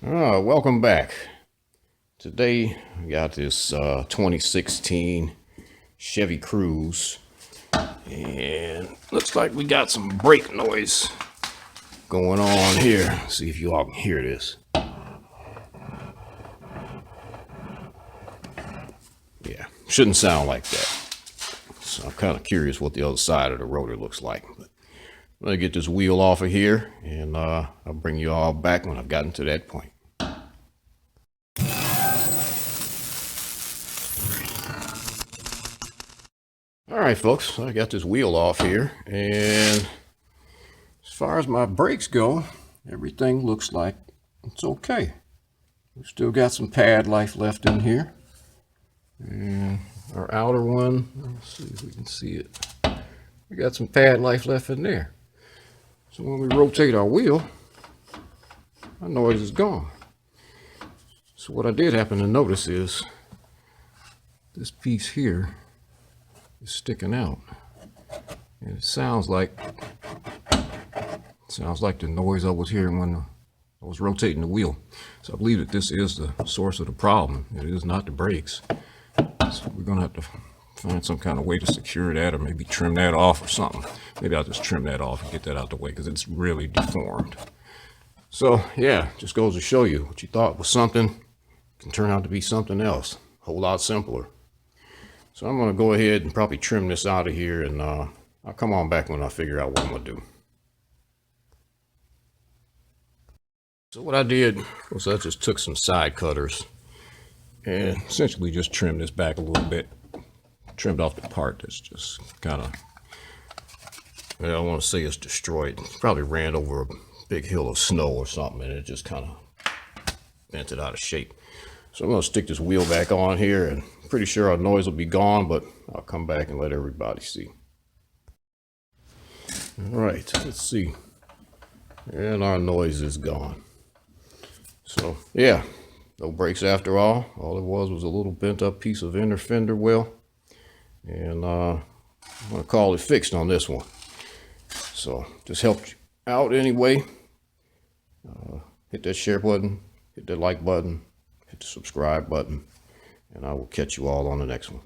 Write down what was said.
Welcome back. Today we got this 2016 Chevy Cruze, and looks like we got some brake noise going on here. See if you all can hear this. Yeah, shouldn't sound like that. So I'm kind of curious what the other side of the rotor looks like. But I'm gonna get this wheel off of here, and I'll bring you all back when I've gotten to that point. All right, folks, I got this wheel off here, and as far as my brakes go, everything looks like it's okay. We've still got some pad life left in here. And our outer one, let's see if we can see it. We got some pad life left in there. So when we rotate our wheel, our noise is gone. So what I did happen to notice is this piece here is sticking out. And it sounds like the noise I was hearing when I was rotating the wheel. So I believe that this is the source of the problem. It is not the brakes. So we're gonna have to find some kind of way to secure that, or maybe trim that off or something. Maybe I'll just trim that off and get that out the way because it's really deformed. So yeah, just goes to show you what you thought was something can turn out to be something else. A whole lot simpler. So I'm gonna go ahead and probably trim this out of here, and I'll come on back when I figure out what I'm gonna do. So what I did was I just took some side cutters and essentially just trimmed this back a little bit. Trimmed off the part that's just kind of, I don't want to say it's destroyed. It probably ran over a big hill of snow or something, and it just kind of bent it out of shape. So I'm going to stick this wheel back on here, and I'm pretty sure our noise will be gone, but I'll come back and let everybody see. All right, let's see. And our noise is gone. So yeah, no brakes after all. All it was a little bent up piece of inner fender well. And I'm going to call it fixed on this one. So just helped you out anyway. Hit that share button, hit that like button, hit the subscribe button, and I will catch you all on the next one.